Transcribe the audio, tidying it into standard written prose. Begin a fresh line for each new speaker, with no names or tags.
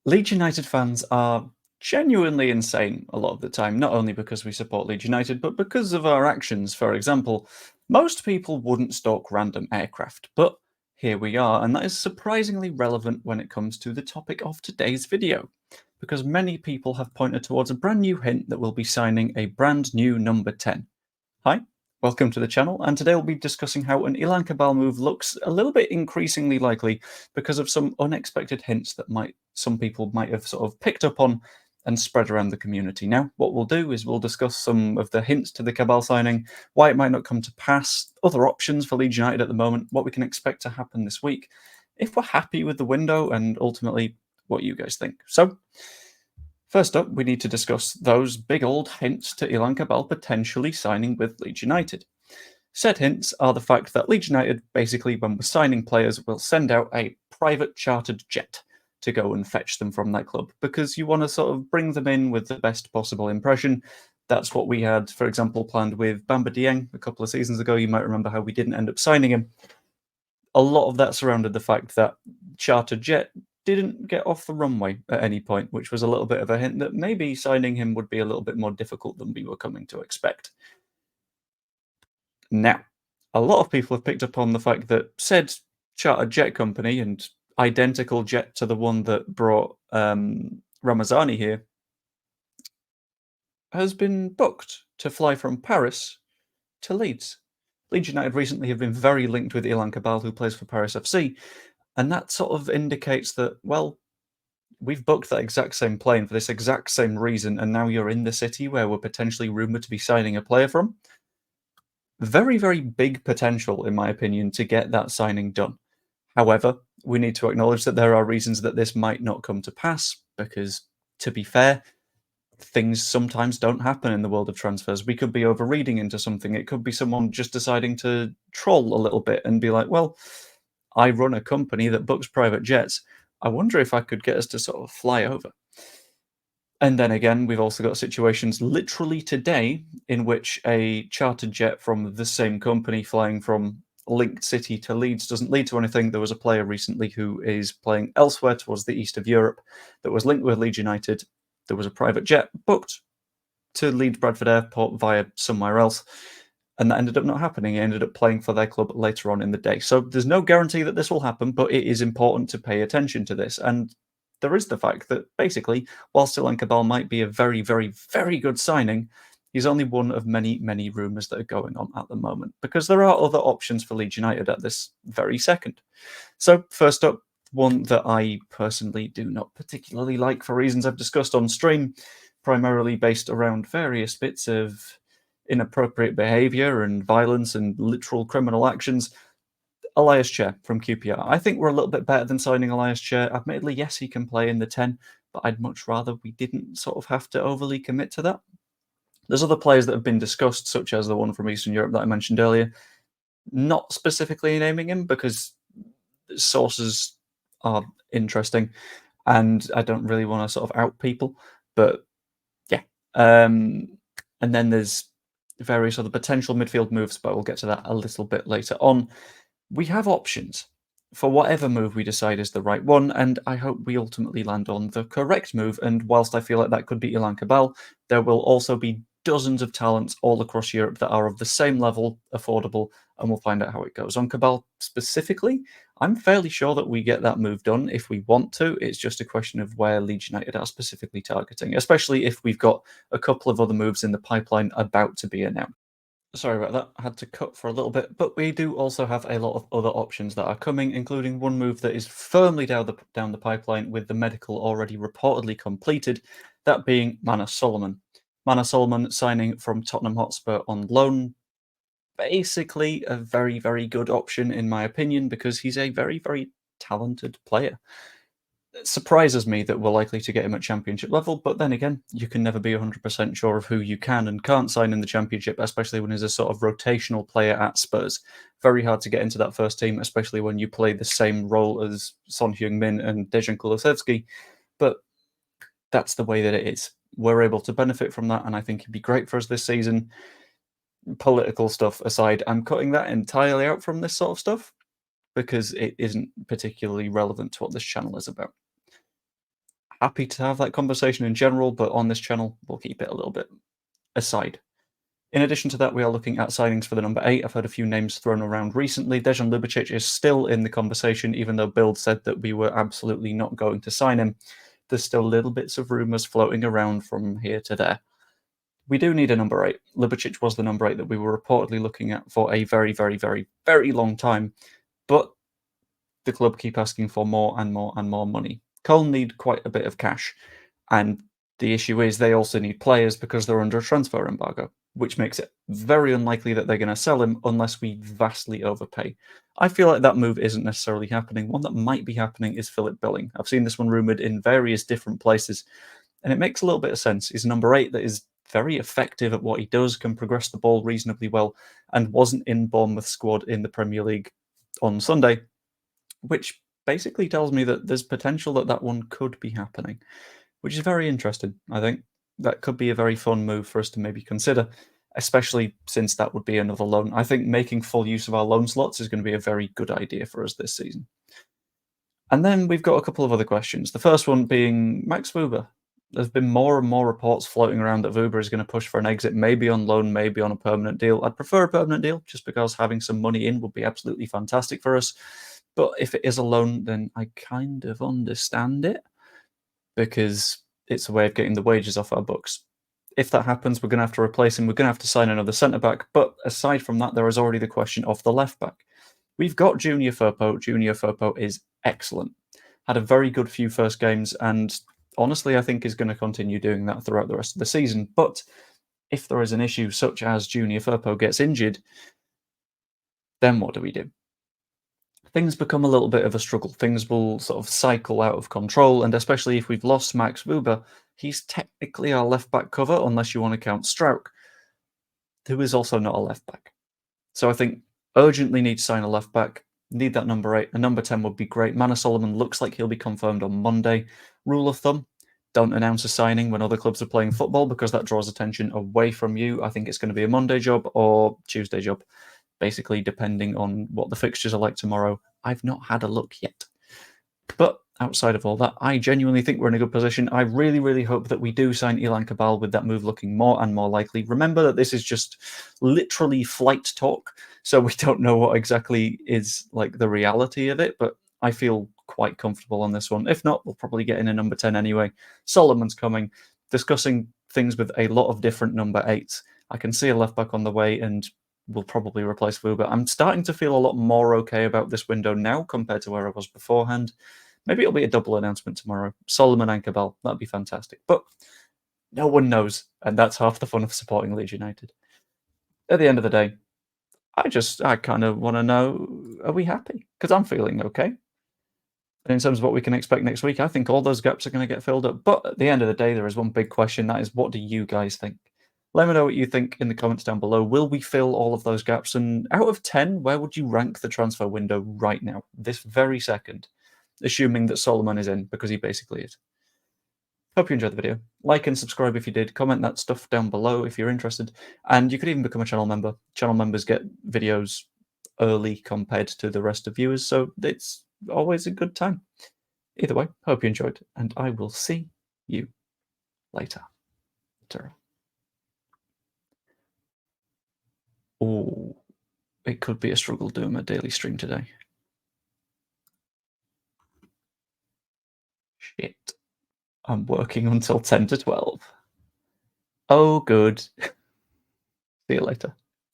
Leeds United fans are genuinely insane a lot of the time, not only because we support Leeds United, but because of our actions. For example, most people wouldn't stalk random aircraft, but here we are, and that is surprisingly relevant when it comes to the topic of today's video, because many people have pointed towards a brand new hint that we'll be signing a brand new number 10. Hi, welcome to the channel, and today we'll be discussing how an Ilan Kebbal move looks a little bit increasingly likely because of some unexpected hints that some people might have sort of picked up on and spread around the community. Now, what we'll do is we'll discuss some of the hints to the Kebbal signing, why it might not come to pass, other options for Leeds United at the moment, what we can expect to happen this week, if we're happy with the window, and ultimately what you guys think. So, first up, we need to discuss those big old hints to Ilan Kebbal potentially signing with Leeds United. Said hints are the fact that Leeds United, basically, when we're signing players, will send out a private chartered jet to go and fetch them from that club, because you want to sort of bring them in with the best possible impression. That's what we had, for example, planned with Bamba Dieng a couple of seasons ago. You might remember how we didn't end up signing him. A lot of that surrounded the fact that chartered jet didn't get off the runway at any point, which was a little bit of a hint that maybe signing him would be a little bit more difficult than we were coming to expect. Now, a lot of people have picked up on the fact that said chartered jet company, and identical jet to the one that brought Ramazani here, has been booked to fly from Paris to Leeds. Leeds United recently have been very linked with Ilan Kebbal, who plays for Paris FC, and that sort of indicates that, well, we've booked that exact same plane for this exact same reason, and now you're in the city where we're potentially rumoured to be signing a player from. Very, very big potential, in my opinion, to get that signing done. However, we need to acknowledge that there are reasons that this might not come to pass, because, to be fair, things sometimes don't happen in the world of transfers. We could be overreading into something. It could be someone just deciding to troll a little bit and be like, well, I run a company that books private jets. I wonder if I could get us to sort of fly over. And then again, we've also got situations literally today in which a chartered jet from the same company flying from linked city to Leeds doesn't lead to anything. There was a player recently who is playing elsewhere towards the east of Europe that was linked with Leeds United. There was a private jet booked to Leeds Bradford Airport via somewhere else, and that ended up not happening. He ended up playing for their club later on in the day. So there's no guarantee that this will happen, but it is important to pay attention to this. And there is the fact that basically, whilst Ilan Kebbal might be a very, very, very good signing, he's only one of many, many rumours that are going on at the moment, because there are other options for Leeds United at this very second. So first up, one that I personally do not particularly like for reasons I've discussed on stream, primarily based around various bits of inappropriate behaviour and violence and literal criminal actions. Elias Chair from QPR. I think we're a little bit better than signing Elias Chair. Admittedly, yes, he can play in the 10, but I'd much rather we didn't sort of have to overly commit to that. There's other players that have been discussed, such as the one from Eastern Europe that I mentioned earlier, not specifically naming him because sources are interesting and I don't really want to sort of out people, but yeah. And then there's various other potential midfield moves, but we'll get to that a little bit later on. We have options for whatever move we decide is the right one, and I hope we ultimately land on the correct move. And whilst I feel like that could be Ilan Kebbal, there will also be dozens of talents all across Europe that are of the same level, affordable, and we'll find out how it goes. On Kebbal specifically, I'm fairly sure that we get that move done if we want to. It's just a question of where Leeds United are specifically targeting, especially if we've got a couple of other moves in the pipeline about to be announced. Sorry about that, I had to cut for a little bit, but we do also have a lot of other options that are coming, including one move that is firmly down the pipeline with the medical already reportedly completed, that being Manor Solomon. Manor Solomon signing from Tottenham Hotspur on loan. Basically a very, very good option in my opinion, because he's a very, very talented player. It surprises me that we're likely to get him at championship level, but then again, you can never be 100% sure of who you can and can't sign in the championship, especially when he's a sort of rotational player at Spurs. Very hard to get into that first team, especially when you play the same role as Son Heung-min and Dejan Kulusevski, but that's the way that it is. We're able to benefit from that, and I think he'd be great for us this season. Political stuff aside, I'm cutting that entirely out from this sort of stuff because it isn't particularly relevant to what this channel is about. happy to have that conversation in general, but on this channel, we'll keep it a little bit aside. In addition to that, we are looking at signings for the number 8. I've heard a few names thrown around recently. Dejan Ljubicic is still in the conversation, even though Bild said that we were absolutely not going to sign him. There's still little bits of rumours floating around from here to there. We do need a number 8. Ljubicic was the number 8 that we were reportedly looking at for a very, very, very, very long time. But the club keep asking for more and more and more money. Cologne need quite a bit of cash, and the issue is they also need players because they're under a transfer embargo, which makes it very unlikely that they're going to sell him unless we vastly overpay. I feel like that move isn't necessarily happening. One that might be happening is Philip Billing. I've seen this one rumoured in various different places, and it makes a little bit of sense. He's a number 8 that is very effective at what he does, can progress the ball reasonably well, and wasn't in Bournemouth's squad in the Premier League on Sunday, which basically tells me that there's potential that that one could be happening, which is very interesting, I think. That could be a very fun move for us to maybe consider, especially since that would be another loan. I think making full use of our loan slots is going to be a very good idea for us this season. And then we've got a couple of other questions. The first one being Max Wuber. There's been more and more reports floating around that Wuber is going to push for an exit, maybe on loan, maybe on a permanent deal. I'd prefer a permanent deal just because having some money in would be absolutely fantastic for us. But if it is a loan, then I kind of understand it because it's a way of getting the wages off our books. If that happens, we're going to have to replace him. We're going to have to sign another centre-back. But aside from that, there is already the question of the left-back. We've got Junior Firpo. Junior Firpo is excellent. Had a very good few first games, and honestly, I think is going to continue doing that throughout the rest of the season. But if there is an issue such as Junior Firpo gets injured, then what do we do? Things become a little bit of a struggle. Things will sort of cycle out of control, and especially if we've lost Max Wuber, he's technically our left-back cover, unless you want to count Strauch, who is also not a left-back. So I think urgently need to sign a left-back, need that number 8. A number 10 would be great. Manor Solomon looks like he'll be confirmed on Monday. Rule of thumb, don't announce a signing when other clubs are playing football because that draws attention away from you. I think it's going to be a Monday job or Tuesday job, basically depending on what the fixtures are like tomorrow. I've not had a look yet. But outside of all that, I genuinely think we're in a good position. I really, really hope that we do sign Ilan Kebbal with that move looking more and more likely. Remember that this is just literally flight talk, so we don't know what exactly is like the reality of it, but I feel quite comfortable on this one. If not, we'll probably get in a number 10 anyway. Solomon's coming, discussing things with a lot of different number 8s. I can see a left back on the way, and we'll probably replace Wuber. I'm starting to feel a lot more okay about this window now compared to where I was beforehand. Maybe it'll be a double announcement tomorrow. Solomon and Kebbal. That'd be fantastic. But no one knows, and that's half the fun of supporting Leeds United. At the end of the day, I kind of want to know, are we happy? Because I'm feeling okay. And in terms of what we can expect next week, I think all those gaps are going to get filled up. But at the end of the day, there is one big question. That is, what do you guys think? Let me know what you think in the comments down below. Will we fill all of those gaps? And out of 10, where would you rank the transfer window right now, this very second? Assuming that Solomon is in, because he basically is. Hope you enjoyed the video. Like and subscribe if you did. Comment that stuff down below if you're interested. And you could even become a channel member. Channel members get videos early compared to the rest of viewers, so it's always a good time. Either way, hope you enjoyed, and I will see you later. Oh, it could be a struggle doing a daily stream today. Shit. I'm working until 10 to 12. Oh, good. See you later.